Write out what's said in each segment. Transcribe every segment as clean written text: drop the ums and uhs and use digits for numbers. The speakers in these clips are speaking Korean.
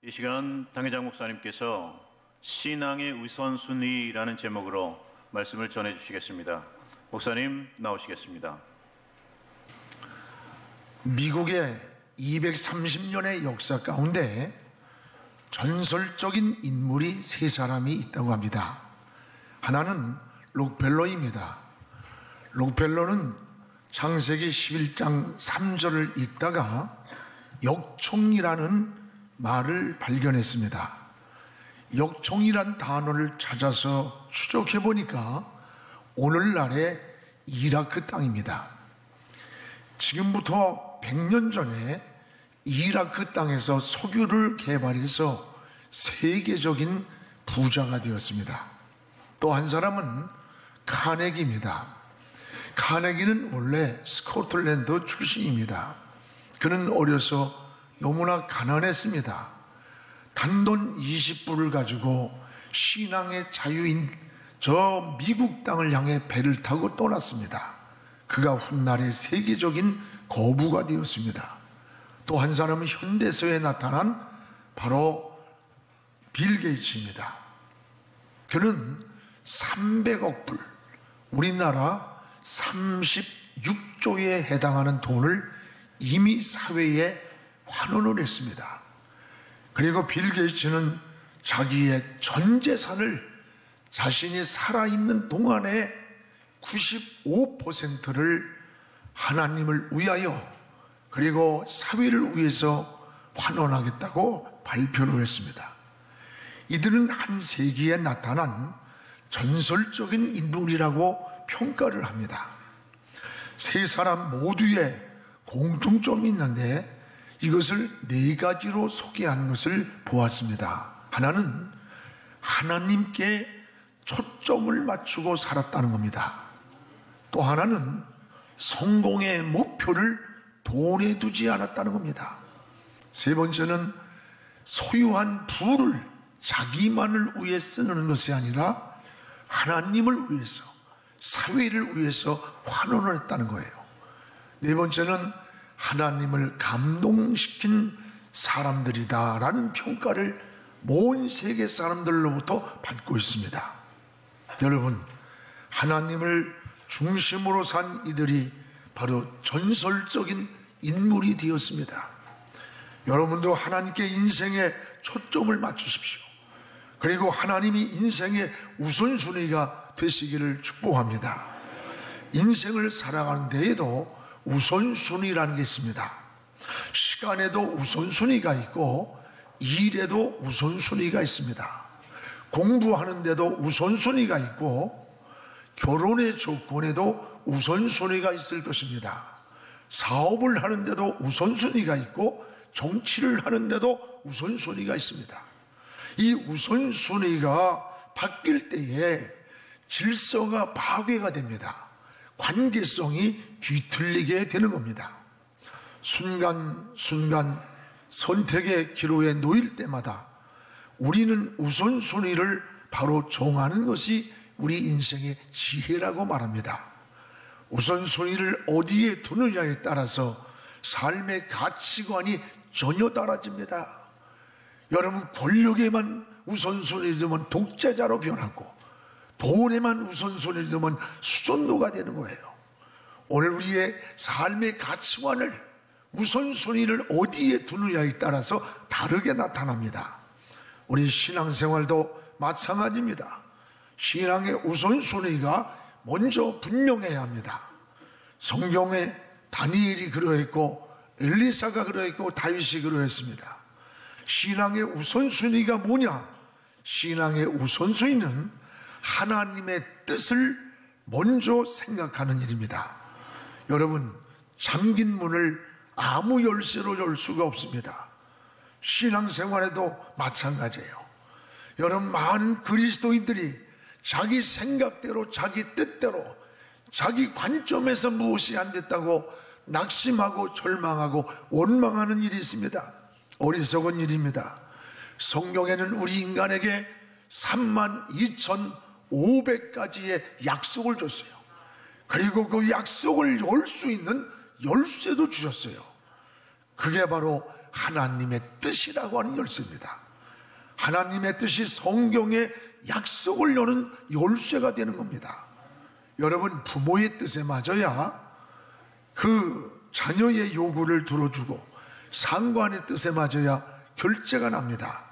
이 시간 당회장 목사님께서 신앙의 우선순위라는 제목으로 말씀을 전해주시겠습니다. 목사님 나오시겠습니다. 미국의 230년의 역사 가운데 전설적인 인물이 세 사람이 있다고 합니다. 하나는 록펠러입니다. 록펠러는 창세기 11장 3절을 읽다가 역총이라는 말을 발견했습니다. 역총이란 단어를 찾아서 추적해 보니까 오늘날의 이라크 땅입니다. 지금부터 100년 전에 이라크 땅에서 석유를 개발해서 세계적인 부자가 되었습니다. 또 한 사람은 카네기입니다. 카네기는 원래 스코틀랜드 출신입니다. 그는 어려서 너무나 가난했습니다. 단돈 20불을 가지고 신앙의 자유인 저 미국 땅을 향해 배를 타고 떠났습니다. 그가 훗날의 세계적인 거부가 되었습니다. 또 한 사람은 현대사에 나타난 바로 빌 게이츠입니다. 그는 300억 불, 우리나라 36조에 해당하는 돈을 이미 사회에 환원을 했습니다. 그리고 빌 게이츠는 자기의 전 재산을 자신이 살아있는 동안에 95%를 하나님을 위하여 그리고 사회를 위해서 환원하겠다고 발표를 했습니다. 이들은 한 세기에 나타난 전설적인 인물이라고 평가를 합니다. 세 사람 모두의 공통점이 있는데 이것을 네 가지로 소개한 것을 보았습니다. 하나는 하나님께 초점을 맞추고 살았다는 겁니다. 또 하나는 성공의 목표를 돈에 두지 않았다는 겁니다. 세 번째는 소유한 부를 자기만을 위해 쓰는 것이 아니라 하나님을 위해서, 사회를 위해서 환원을 했다는 거예요. 네 번째는 하나님을 감동시킨 사람들이다라는 평가를 온 세계 사람들로부터 받고 있습니다. 여러분, 하나님을 중심으로 산 이들이 바로 전설적인 인물이 되었습니다. 여러분도 하나님께 인생에 초점을 맞추십시오. 그리고 하나님이 인생의 우선순위가 되시기를 축복합니다. 인생을 살아가는 데에도 우선순위라는 게 있습니다. 시간에도 우선순위가 있고 일에도 우선순위가 있습니다. 공부하는데도 우선순위가 있고 결혼의 조건에도 우선순위가 있을 것입니다. 사업을 하는데도 우선순위가 있고 정치를 하는데도 우선순위가 있습니다. 이 우선순위가 바뀔 때에 질서가 파괴가 됩니다. 관계성이 뒤틀리게 되는 겁니다. 순간순간 선택의 기로에 놓일 때마다 우리는 우선순위를 바로 정하는 것이 우리 인생의 지혜라고 말합니다. 우선순위를 어디에 두느냐에 따라서 삶의 가치관이 전혀 달라집니다. 여러분, 권력에만 우선순위를 두면 독재자로 변하고 돈에만 우선순위를 두면 수존노가 되는 거예요. 오늘 우리의 삶의 가치관을 우선순위를 어디에 두느냐에 따라서 다르게 나타납니다. 우리 신앙생활도 마찬가지입니다. 신앙의 우선순위가 먼저 분명해야 합니다. 성경에 다니엘이 그러했고 엘리사가 그러했고 다윗이 그러했습니다. 신앙의 우선순위가 뭐냐? 신앙의 우선순위는 하나님의 뜻을 먼저 생각하는 일입니다. 여러분, 잠긴 문을 아무 열쇠로 열 수가 없습니다. 신앙생활에도 마찬가지예요. 여러분, 많은 그리스도인들이 자기 생각대로, 자기 뜻대로, 자기 관점에서 무엇이 안 됐다고 낙심하고 절망하고 원망하는 일이 있습니다. 어리석은 일입니다. 성경에는 우리 인간에게 32,500가지의 약속을 줬어요. 그리고 그 약속을 열 수 있는 열쇠도 주셨어요. 그게 바로 하나님의 뜻이라고 하는 열쇠입니다. 하나님의 뜻이 성경의 약속을 여는 열쇠가 되는 겁니다. 여러분, 부모의 뜻에 맞아야 그 자녀의 요구를 들어주고 상관의 뜻에 맞아야 결제가 납니다.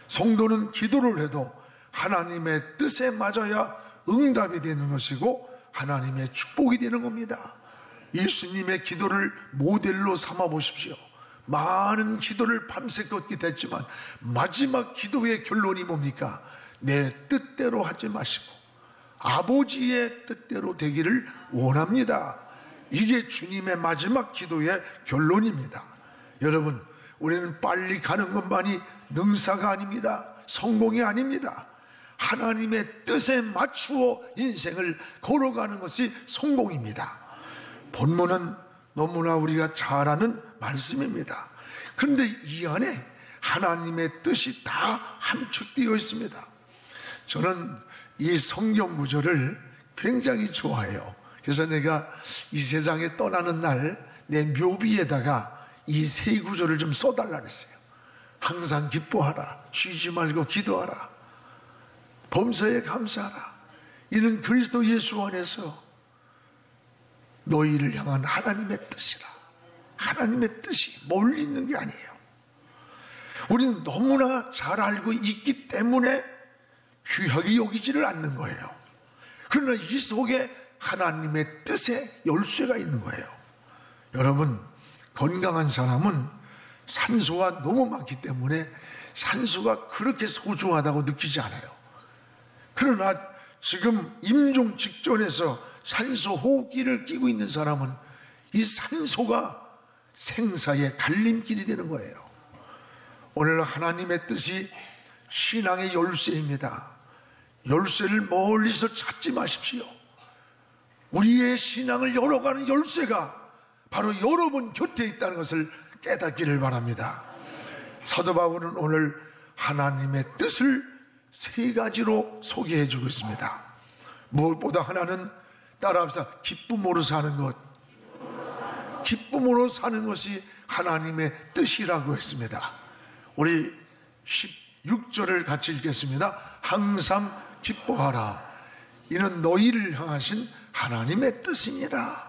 성도는 기도를 해도 하나님의 뜻에 맞아야 응답이 되는 것이고 하나님의 축복이 되는 겁니다. 예수님의 기도를 모델로 삼아 보십시오. 많은 기도를 밤새 걷게 됐지만 마지막 기도의 결론이 뭡니까? 내 뜻대로 하지 마시고 아버지의 뜻대로 되기를 원합니다. 이게 주님의 마지막 기도의 결론입니다. 여러분, 우리는 빨리 가는 것만이 능사가 아닙니다. 성공이 아닙니다. 하나님의 뜻에 맞추어 인생을 걸어가는 것이 성공입니다. 본문은 너무나 우리가 잘 아는 말씀입니다. 그런데 이 안에 하나님의 뜻이 다 함축되어 있습니다. 저는 이 성경 구절을 굉장히 좋아해요. 그래서 내가 이 세상에 떠나는 날 내 묘비에다가 이 세 구절을 좀 써달라 그랬어요. 항상 기뻐하라, 쉬지 말고 기도하라, 범사에 감사하라. 이는 그리스도 예수 안에서 너희를 향한 하나님의 뜻이라. 하나님의 뜻이 멀리 있는 게 아니에요. 우리는 너무나 잘 알고 있기 때문에 귀하게 여기지를 않는 거예요. 그러나 이 속에 하나님의 뜻의 열쇠가 있는 거예요. 여러분, 건강한 사람은 산소가 너무 많기 때문에 산소가 그렇게 소중하다고 느끼지 않아요. 그러나 지금 임종 직전에서 산소 호흡기를 끼고 있는 사람은 이 산소가 생사의 갈림길이 되는 거예요. 오늘 하나님의 뜻이 신앙의 열쇠입니다. 열쇠를 멀리서 찾지 마십시오. 우리의 신앙을 열어가는 열쇠가 바로 여러분 곁에 있다는 것을 깨닫기를 바랍니다. 사도 바울은 오늘 하나님의 뜻을 세 가지로 소개해 주고 있습니다. 무엇보다 하나는 따라합시다. 기쁨으로 사는 것. 기쁨으로 사는 것이 하나님의 뜻이라고 했습니다. 우리 16절을 같이 읽겠습니다. 항상 기뻐하라. 이는 너희를 향하신 하나님의 뜻이니라.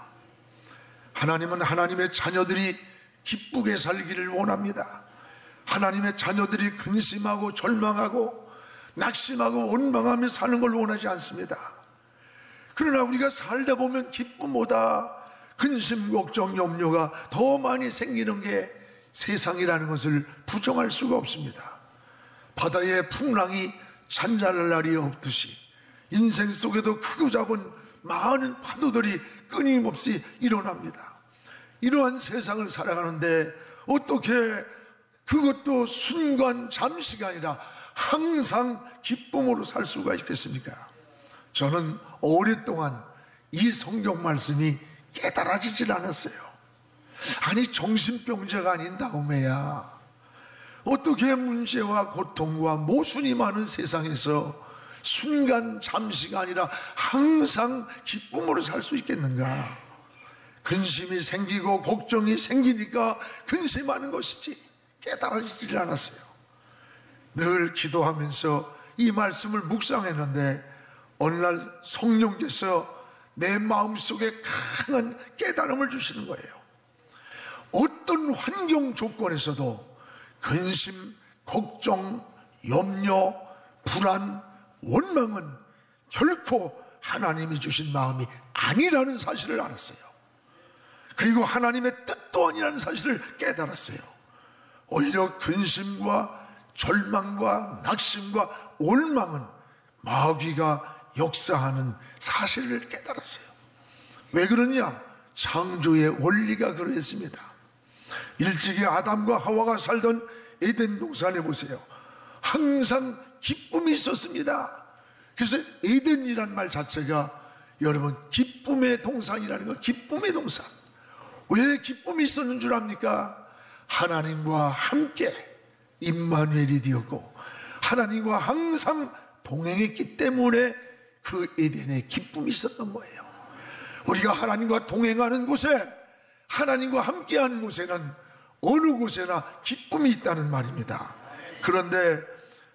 하나님은 하나님의 자녀들이 기쁘게 살기를 원합니다. 하나님의 자녀들이 근심하고 절망하고 낙심하고 원망하며 사는 걸 원하지 않습니다. 그러나 우리가 살다 보면 기쁨보다 근심, 걱정, 염려가 더 많이 생기는 게 세상이라는 것을 부정할 수가 없습니다. 바다에 풍랑이 잔잔할 날이 없듯이 인생 속에도 크고 작은 많은 파도들이 끊임없이 일어납니다. 이러한 세상을 살아가는데 어떻게 그것도 순간 잠시가 아니라 항상 기쁨으로 살 수가 있겠습니까? 저는 오랫동안 이 성경 말씀이 깨달아지질 않았어요. 아니, 정신병자가 아닌 다음에야 어떻게 문제와 고통과 모순이 많은 세상에서 순간 잠시가 아니라 항상 기쁨으로 살 수 있겠는가? 근심이 생기고 걱정이 생기니까 근심하는 것이지 깨달아지질 않았어요. 늘 기도하면서 이 말씀을 묵상했는데 어느 날 성령께서 내 마음속에 강한 깨달음을 주시는 거예요. 어떤 환경 조건에서도 근심, 걱정, 염려, 불안, 원망은 결코 하나님이 주신 마음이 아니라는 사실을 알았어요. 그리고 하나님의 뜻도 아니라는 사실을 깨달았어요. 오히려 근심과 절망과 낙심과 원망은 마귀가 역사하는 사실을 깨달았어요. 왜 그러냐? 창조의 원리가 그러했습니다. 일찍이 아담과 하와가 살던 에덴 동산에 보세요. 항상 기쁨이 있었습니다. 그래서 에덴이란 말 자체가 여러분 기쁨의 동산이라는 거, 기쁨의 동산. 왜 기쁨이 있었는 줄 압니까? 하나님과 함께 임마누엘이 되었고 하나님과 항상 동행했기 때문에 그 에덴에 기쁨이 있었던 거예요. 우리가 하나님과 동행하는 곳에, 하나님과 함께하는 곳에는 어느 곳에나 기쁨이 있다는 말입니다. 그런데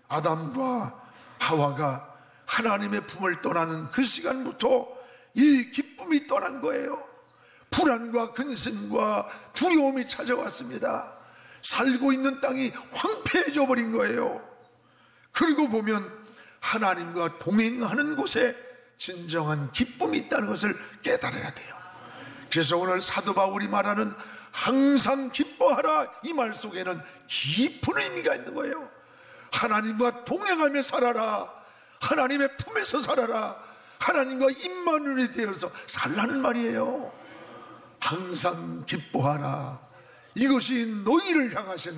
아담과 하와가 하나님의 품을 떠나는 그 시간부터 이 기쁨이 떠난 거예요. 불안과 근심과 두려움이 찾아왔습니다. 살고 있는 땅이 황폐해져 버린 거예요. 그리고 보면 하나님과 동행하는 곳에 진정한 기쁨이 있다는 것을 깨달아야 돼요. 그래서 오늘 사도 바울이 말하는 항상 기뻐하라, 이 말 속에는 깊은 의미가 있는 거예요. 하나님과 동행하며 살아라, 하나님의 품에서 살아라, 하나님과 임마누엘이 되어서 살라는 말이에요. 항상 기뻐하라, 이것이 너희를 향하신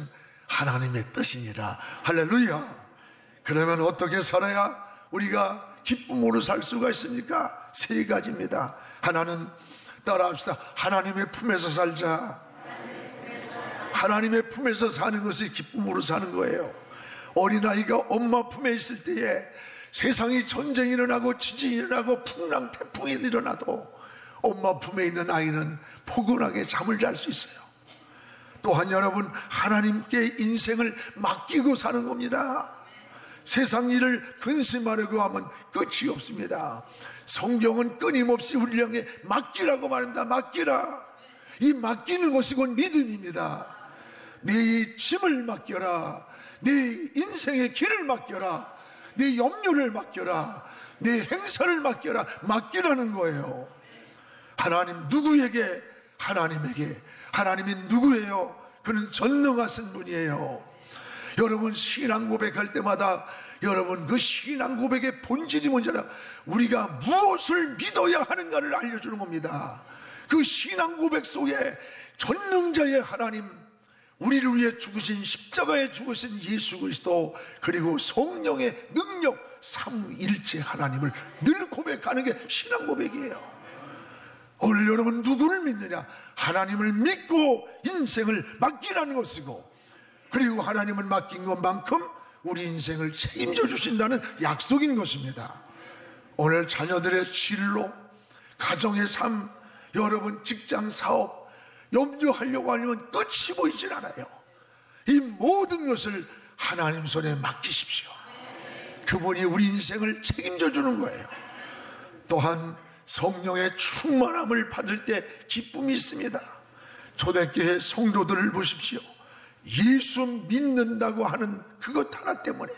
하나님의 뜻이니라. 할렐루야. 그러면 어떻게 살아야 우리가 기쁨으로 살 수가 있습니까? 세 가지입니다. 하나는, 따라합시다. 하나님의 품에서 살자. 하나님의 품에서 사는 것이 기쁨으로 사는 거예요. 어린아이가 엄마 품에 있을 때에 세상이 전쟁이 일어나고 지진이 일어나고 풍랑 태풍이 일어나도 엄마 품에 있는 아이는 포근하게 잠을 잘 수 있어요. 또한 여러분, 하나님께 인생을 맡기고 사는 겁니다. 세상 일을 근심하려고 하면 끝이 없습니다. 성경은 끊임없이 우리를 향해 맡기라고 말합니다. 맡기라. 이 맡기는 것이 곧 믿음입니다. 네 짐을 맡겨라, 네 인생의 길을 맡겨라, 네 염려를 맡겨라, 네 행사를 맡겨라. 맡기라는 거예요. 하나님 누구에게? 하나님에게. 하나님이 누구예요? 그는 전능하신 분이에요. 여러분, 신앙 고백할 때마다 여러분, 그 신앙 고백의 본질이 뭔지 알아? 우리가 무엇을 믿어야 하는가를 알려주는 겁니다. 그 신앙 고백 속에 전능자의 하나님, 우리를 위해 죽으신, 십자가에 죽으신 예수 그리스도, 그리고 성령의 능력, 삼위일체 하나님을 늘 고백하는 게 신앙 고백이에요. 오늘 여러분 누구를 믿느냐? 하나님을 믿고 인생을 맡기라는 것이고, 그리고 하나님을 맡긴 것만큼 우리 인생을 책임져 주신다는 약속인 것입니다. 오늘 자녀들의 진로, 가정의 삶, 여러분 직장 사업 염려하려고 하면 끝이 보이질 않아요. 이 모든 것을 하나님 손에 맡기십시오. 그분이 우리 인생을 책임져 주는 거예요. 또한 성령의 충만함을 받을 때 기쁨이 있습니다. 초대교회 성도들을 보십시오. 예수 믿는다고 하는 그것 하나 때문에,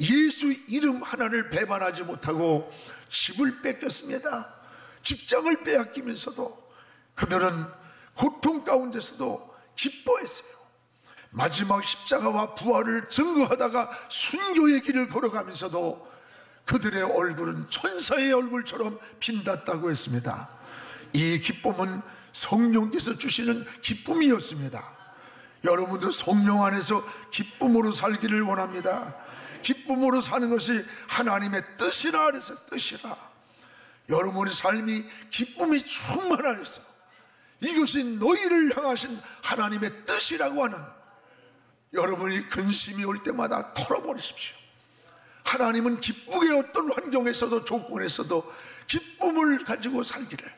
예수 이름 하나를 배반하지 못하고 집을 뺏겼습니다. 직장을 빼앗기면서도 그들은 고통 가운데서도 기뻐했어요. 마지막 십자가와 부활을 증거하다가 순교의 길을 걸어가면서도 그들의 얼굴은 천사의 얼굴처럼 빛났다고 했습니다. 이 기쁨은 성령께서 주시는 기쁨이었습니다. 여러분도 성령 안에서 기쁨으로 살기를 원합니다. 기쁨으로 사는 것이 하나님의 뜻이라 그래서 뜻이라. 여러분의 삶이 기쁨이 충만하여서 이것이 너희를 향하신 하나님의 뜻이라고 하는, 여러분이 근심이 올 때마다 털어버리십시오. 하나님은 기쁘게 어떤 환경에서도 조건에서도 기쁨을 가지고 살기를,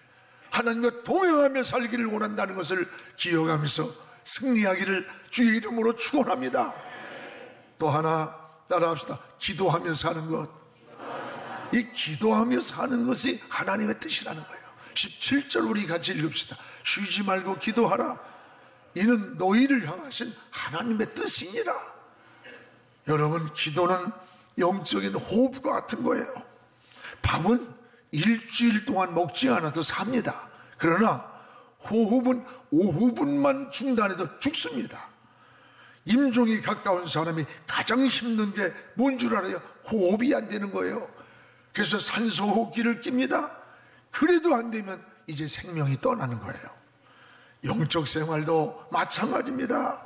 하나님과 동행하며 살기를 원한다는 것을 기억하면서 승리하기를 주의 이름으로 축원합니다. 또 하나 따라합시다. 기도하며 사는 것. 이 기도하며 사는 것이 하나님의 뜻이라는 거예요. 17절 우리 같이 읽읍시다. 쉬지 말고 기도하라. 이는 너희를 향하신 하나님의 뜻이니라. 여러분, 기도는 영적인 호흡과 같은 거예요. 밥은 일주일 동안 먹지 않아도 삽니다. 그러나 호흡은 5분만 중단해도 죽습니다. 임종이 가까운 사람이 가장 힘든 게 뭔 줄 알아요? 호흡이 안 되는 거예요. 그래서 산소호흡기를 낍니다. 그래도 안 되면 이제 생명이 떠나는 거예요. 영적 생활도 마찬가지입니다.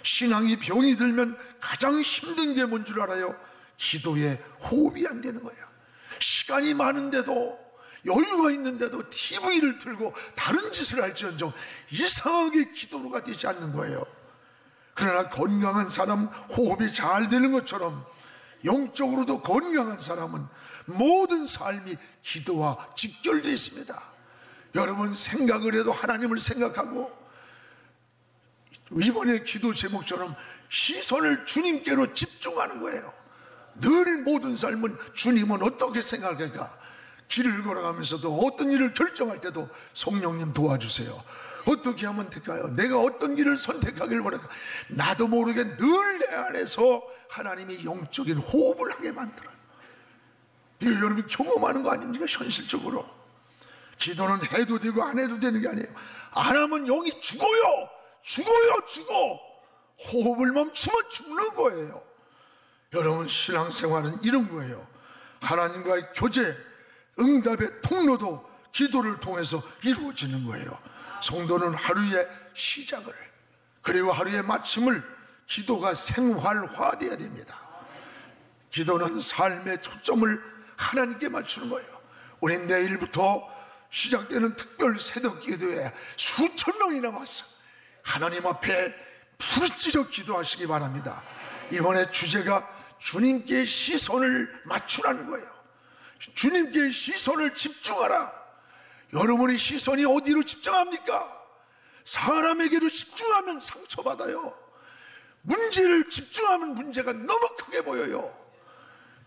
신앙이 병이 들면 가장 힘든 게 뭔 줄 알아요? 기도에 호흡이 안 되는 거예요. 시간이 많은데도, 여유가 있는데도 TV를 틀고 다른 짓을 할지언정 이상하게 기도가 되지 않는 거예요. 그러나 건강한 사람, 호흡이 잘 되는 것처럼 영적으로도 건강한 사람은 모든 삶이 기도와 직결되어 있습니다. 여러분, 생각을 해도 하나님을 생각하고 이번에 기도 제목처럼 시선을 주님께로 집중하는 거예요. 늘 모든 삶은 주님은 어떻게 생각할까? 길을 걸어가면서도 어떤 일을 결정할 때도 성령님 도와주세요. 어떻게 하면 될까요? 내가 어떤 길을 선택하길 원할까? 나도 모르게 늘 내 안에서 하나님이 영적인 호흡을 하게 만들어요. 이거 여러분이 경험하는 거 아닙니까? 현실적으로. 기도는 해도 되고 안 해도 되는 게 아니에요. 안 하면 영이 죽어요. 죽어. 호흡을 멈추면 죽는 거예요. 여러분, 신앙생활은 이런 거예요. 하나님과의 교제, 응답의 통로도 기도를 통해서 이루어지는 거예요. 성도는 하루의 시작을, 그리고 하루의 마침을 기도가 생활화되어야 됩니다. 기도는 삶의 초점을 하나님께 맞추는 거예요. 우린 내일부터 시작되는 특별 새벽 기도에 수천 명이 남았어. 하나님 앞에 부르짖어 기도하시기 바랍니다. 이번에 주제가 주님께 시선을 맞추라는 거예요. 주님께 시선을 집중하라. 여러분의 시선이 어디로 집중합니까? 사람에게로 집중하면 상처받아요. 문제를 집중하면 문제가 너무 크게 보여요.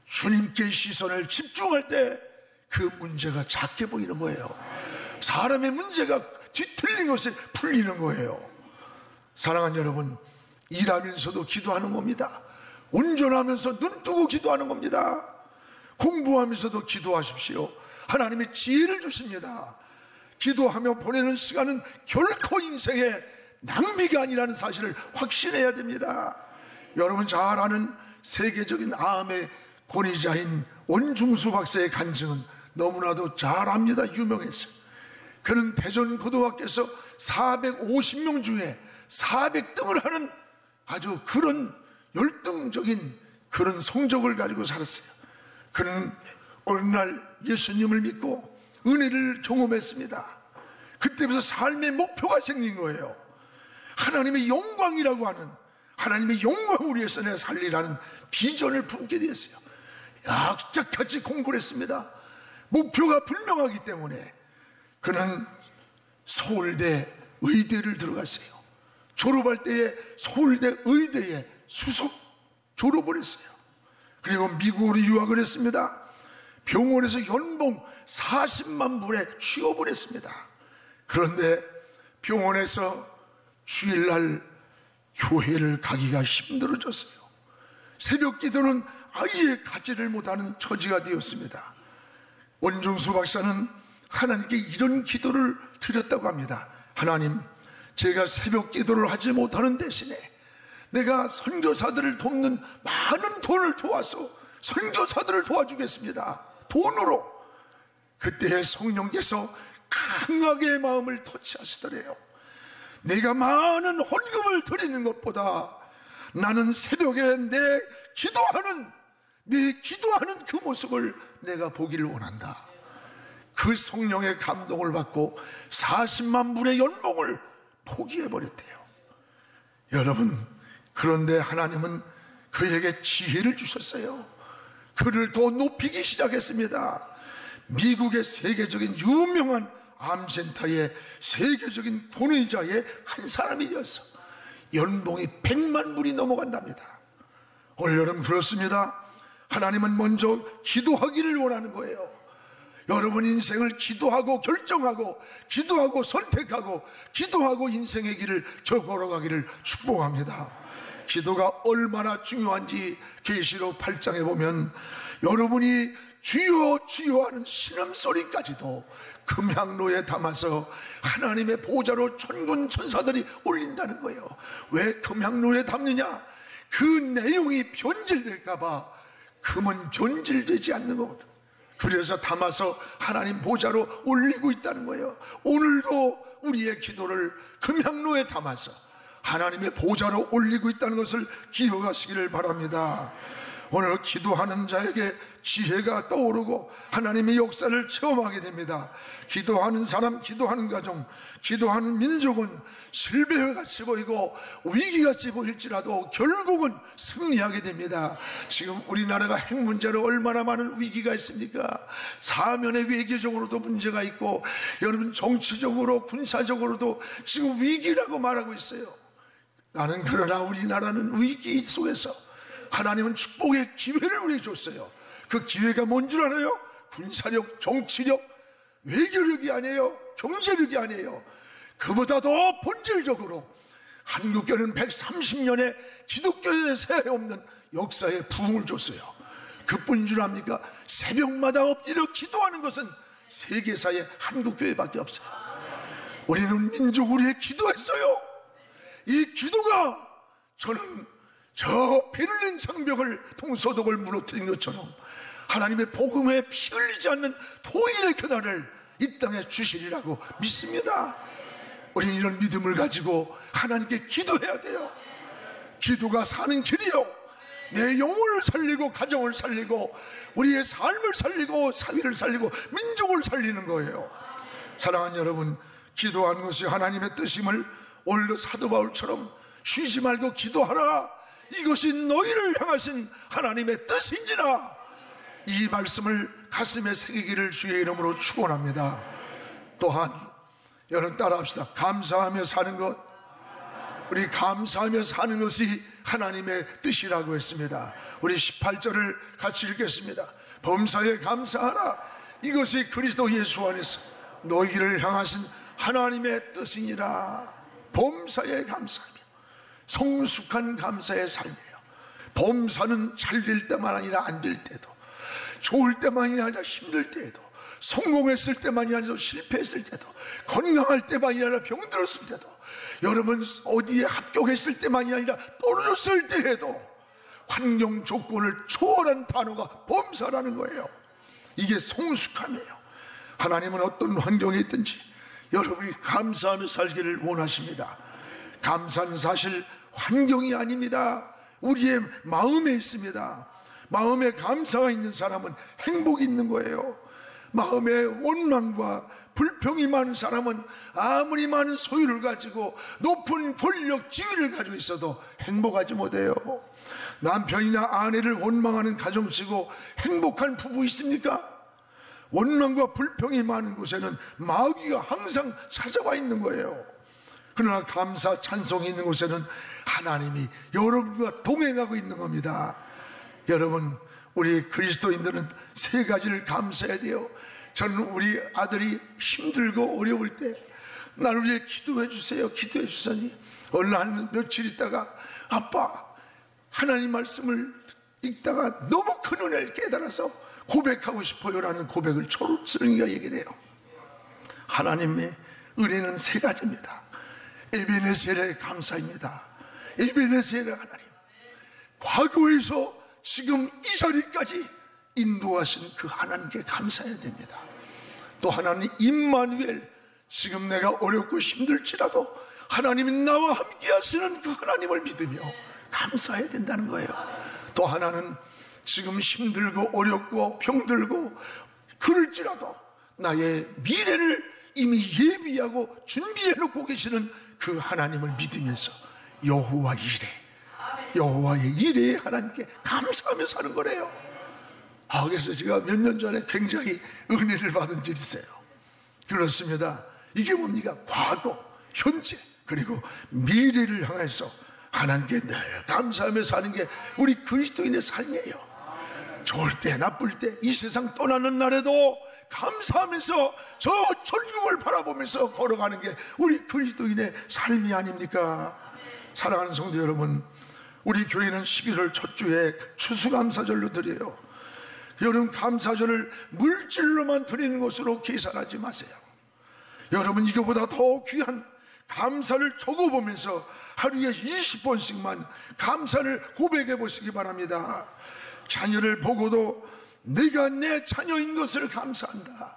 주님께 시선을 집중할 때 그 문제가 작게 보이는 거예요. 사람의 문제가 뒤틀린 것에 풀리는 거예요. 사랑하는 여러분, 일하면서도 기도하는 겁니다. 운전하면서 눈 뜨고 기도하는 겁니다. 공부하면서도 기도하십시오. 하나님의 지혜를 주십니다. 기도하며 보내는 시간은 결코 인생의 낭비가 아니라는 사실을 확신해야 됩니다. 여러분 잘 아는 세계적인 암의 권위자인 원중수 박사의 간증은 너무나도 잘 압니다. 유명해서. 그는 대전고등학교에서 450명 중에 400등을 하는 아주 그런 열등적인 그런 성적을 가지고 살았어요. 그는 어느 날 예수님을 믿고 은혜를 경험했습니다. 그때부터 삶의 목표가 생긴 거예요. 하나님의 영광이라고 하는, 하나님의 영광을 위해서 내가 살리라는 비전을 품게 되었어요. 약짝같이 공부를 했습니다. 목표가 분명하기 때문에 그는 서울대 의대를 들어갔어요. 졸업할 때에 서울대 의대에 수석 졸업을 했어요. 그리고 미국으로 유학을 했습니다. 병원에서 연봉 40만 불에 취업을 했습니다. 그런데 병원에서 주일날 교회를 가기가 힘들어졌어요. 새벽 기도는 아예 가지를 못하는 처지가 되었습니다. 원중수 박사는 하나님께 이런 기도를 드렸다고 합니다. 하나님, 제가 새벽 기도를 하지 못하는 대신에 내가 선교사들을 돕는 많은 돈을 도와서 선교사들을 도와주겠습니다. 돈으로. 그때 성령께서 강하게 마음을 터치하시더래요. 내가 많은 헌금을 드리는 것보다 나는 새벽에 내 기도하는 그 모습을 내가 보기를 원한다. 그 성령의 감동을 받고 40만 불의 연봉을 포기해버렸대요. 여러분, 그런데 하나님은 그에게 지혜를 주셨어요. 그를 더 높이기 시작했습니다. 미국의 세계적인 유명한 암센터의 세계적인 권위자의 한 사람이 되었어. 연봉이 100만 불이 넘어간답니다. 올여름 그렇습니다. 하나님은 먼저 기도하기를 원하는 거예요. 여러분 인생을 기도하고 결정하고 기도하고 선택하고 기도하고 인생의 길을 걸어가기를 축복합니다. 기도가 얼마나 중요한지 계시록 8장에 보면 여러분이 주여 주여 하는 신음소리까지도 금향로에 담아서 하나님의 보좌로 천군 천사들이 올린다는 거예요. 왜 금향로에 담느냐? 그 내용이 변질될까봐. 금은 변질되지 않는 거거든. 그래서 담아서 하나님 보좌로 올리고 있다는 거예요. 오늘도 우리의 기도를 금향로에 담아서 하나님의 보좌로 올리고 있다는 것을 기억하시기를 바랍니다. 오늘 기도하는 자에게 지혜가 떠오르고 하나님의 역사를 체험하게 됩니다. 기도하는 사람, 기도하는 가정, 기도하는 민족은 실패같이 보이고 위기같이 보일지라도 결국은 승리하게 됩니다. 지금 우리나라가 핵 문제로 얼마나 많은 위기가 있습니까? 사면의 외교적으로도 문제가 있고 여러분 정치적으로 군사적으로도 지금 위기라고 말하고 있어요. 나는 그러나 우리나라는 위기 속에서 하나님은 축복의 기회를 우리에게 줬어요. 그 기회가 뭔 줄 알아요? 군사력, 정치력, 외교력이 아니에요. 경제력이 아니에요. 그보다 더 본질적으로 한국교회는 130년의 기독교의 새해 없는 역사에 부흥을 줬어요. 그뿐인 줄 압니까? 새벽마다 엎드려 기도하는 것은 세계사의 한국교회밖에 없어요. 우리는 민족을 위해 기도했어요. 이 기도가 저는 저 베를린 장벽을 동서독을 무너뜨린 것처럼 하나님의 복음에 피 흘리지 않는 통일의 그날을 이 땅에 주시리라고 믿습니다. 우리는 이런 믿음을 가지고 하나님께 기도해야 돼요. 기도가 사는 길이요, 내 영혼을 살리고 가정을 살리고 우리의 삶을 살리고 사회를 살리고 민족을 살리는 거예요. 사랑하는 여러분, 기도하는 것이 하나님의 뜻임을 오늘도 사도 바울처럼 쉬지 말고 기도하라, 이것이 너희를 향하신 하나님의 뜻인지라, 이 말씀을 가슴에 새기기를 주의 이름으로 축원합니다. 또한 여러분 따라합시다. 감사하며 사는 것, 우리 감사하며 사는 것이 하나님의 뜻이라고 했습니다. 우리 18절을 같이 읽겠습니다. 범사에 감사하라, 이것이 그리스도 예수 안에서 너희를 향하신 하나님의 뜻이니라. 범사에 감사하며, 성숙한 감사의 삶이에요. 범사는 잘 될 때만 아니라 안 될 때도, 좋을 때만이 아니라 힘들 때에도, 성공했을 때만이 아니라 실패했을 때도, 건강할 때만이 아니라 병들었을 때도, 여러분 어디에 합격했을 때만이 아니라 떨어졌을 때에도 환경 조건을 초월한 단어가 범사라는 거예요. 이게 성숙함이에요. 하나님은 어떤 환경에 있든지 여러분이 감사하며 살기를 원하십니다. 감사는 사실 환경이 아닙니다. 우리의 마음에 있습니다. 마음에 감사가 있는 사람은 행복이 있는 거예요. 마음에 원망과 불평이 많은 사람은 아무리 많은 소유를 가지고 높은 권력, 지위를 가지고 있어도 행복하지 못해요. 남편이나 아내를 원망하는 가정치고 행복한 부부 있습니까? 원망과 불평이 많은 곳에는 마귀가 항상 찾아와 있는 거예요. 그러나 감사, 찬송이 있는 곳에는 하나님이 여러분과 동행하고 있는 겁니다. 여러분, 우리 그리스도인들은 세 가지를 감사해야 돼요. 저는 우리 아들이 힘들고 어려울 때 나를 위해 기도해 주세요, 기도해 주사니 어느 한 며칠 있다가 아빠, 하나님 말씀을 읽다가 너무 큰 은혜를 깨달아서 고백하고 싶어요 라는 고백을 초록스러이가 얘기를 해요. 하나님의 은혜는 세 가지입니다. 에베네셀의 감사입니다. 에베네셀의 하나님, 과거에서 지금 이 자리까지 인도하신 그 하나님께 감사해야 됩니다. 또 하나님 임마누엘, 지금 내가 어렵고 힘들지라도 하나님이 나와 함께 하시는 그 하나님을 믿으며 감사해야 된다는 거예요. 또 하나는 지금 힘들고 어렵고 병들고 그럴지라도 나의 미래를 이미 예비하고 준비해 놓고 계시는 그 하나님을 믿으면서 여호와 이레, 여호와의 이레의 하나님께 감사하며 사는 거래요. 그래서 제가 몇 년 전에 굉장히 은혜를 받은 일이 있어요. 그렇습니다. 이게 뭡니까? 과거, 현재, 그리고 미래를 향해서 하나님께 늘 감사하며 사는 게 우리 그리스도인의 삶이에요. 좋을 때 나쁠 때 이 세상 떠나는 날에도 감사하면서 저 천국을 바라보면서 걸어가는 게 우리 그리스도인의 삶이 아닙니까? 사랑하는 성도 여러분, 우리 교회는 11월 첫 주에 추수감사절로 드려요. 여러분, 감사절을 물질로만 드리는 것으로 계산하지 마세요. 여러분, 이거보다 더 귀한 감사를 적어보면서 하루에 20번씩만 감사를 고백해 보시기 바랍니다. 자녀를 보고도 내가 내 자녀인 것을 감사한다.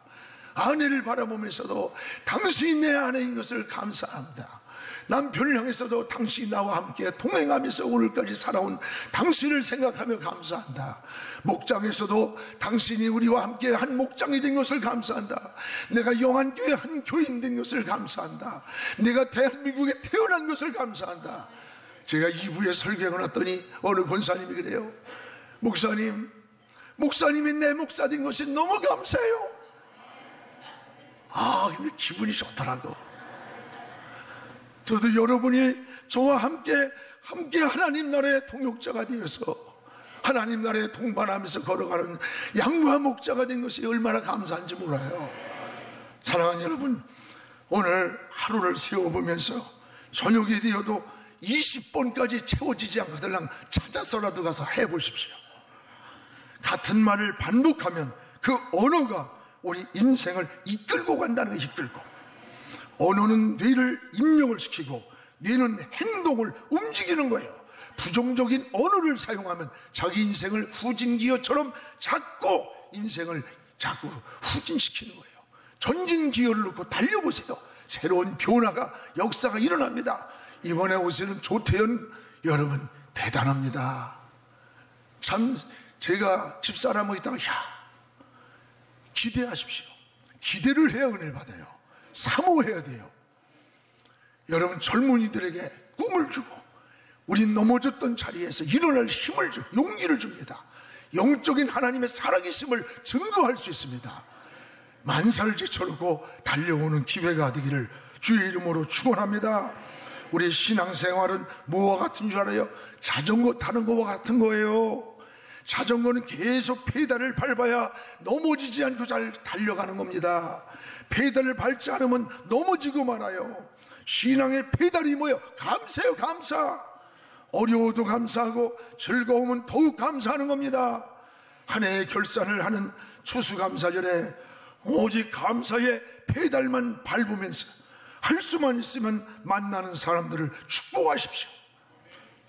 아내를 바라보면서도 당신이 내 아내인 것을 감사합니다. 남편을 향해서도 당신이 나와 함께 동행하면서 오늘까지 살아온 당신을 생각하며 감사한다. 목장에서도 당신이 우리와 함께 한 목장이 된 것을 감사한다. 내가 영안교회 한 교인 된 것을 감사한다. 내가 대한민국에 태어난 것을 감사한다. 제가 2부에 설교하고 났더니 어느 권사님이 그래요. 목사님이 내 목사 된 것이 너무 감사해요. 근데 기분이 좋더라고. 저도 여러분이 저와 함께 하나님 나라의 통역자가 되어서 하나님 나라에 동반하면서 걸어가는 양과 목자가 된 것이 얼마나 감사한지 몰라요. 사랑하는 여러분, 오늘 하루를 세워보면서 저녁이 되어도 20번까지 채워지지 않거든 찾아서라도 가서 해보십시오. 같은 말을 반복하면 그 언어가 우리 인생을 이끌고 간다는 게 이끌고, 언어는 뇌를 입력을 시키고 뇌는 행동을 움직이는 거예요. 부정적인 언어를 사용하면 자기 인생을 후진기어처럼 자꾸 인생을 자꾸 후진시키는 거예요. 전진기어를 놓고 달려보세요. 새로운 변화가, 역사가 일어납니다. 이번에 오시는 조태현 여러분 대단합니다. 참 제가 집사람하고 있다가 기대하십시오. 기대를 해야 은혜를 받아요. 사모해야 돼요. 여러분 젊은이들에게 꿈을 주고 우리 넘어졌던 자리에서 일어날 힘을 주고 용기를 줍니다. 영적인 하나님의 살아계심을 증거할 수 있습니다. 만사를 제쳐놓고 달려오는 기회가 되기를 주의 이름으로 축원합니다. 우리 신앙생활은 뭐와 같은 줄 알아요? 자전거 타는 거와 같은 거예요. 자전거는 계속 페달을 밟아야 넘어지지 않고 잘 달려가는 겁니다. 페달을 밟지 않으면 넘어지고 말아요. 신앙의 페달이 뭐예요? 감사해요. 감사. 어려워도 감사하고 즐거우면 더욱 감사하는 겁니다. 한 해의 결산을 하는 추수감사절에 오직 감사의 페달만 밟으면서 할 수만 있으면 만나는 사람들을 축복하십시오.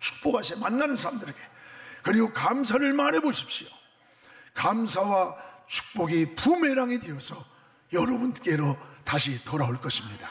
축복하세요. 만나는 사람들에게. 그리고 감사를 말해보십시오. 감사와 축복이 부메랑이 되어서 여러분께로 다시 돌아올 것입니다.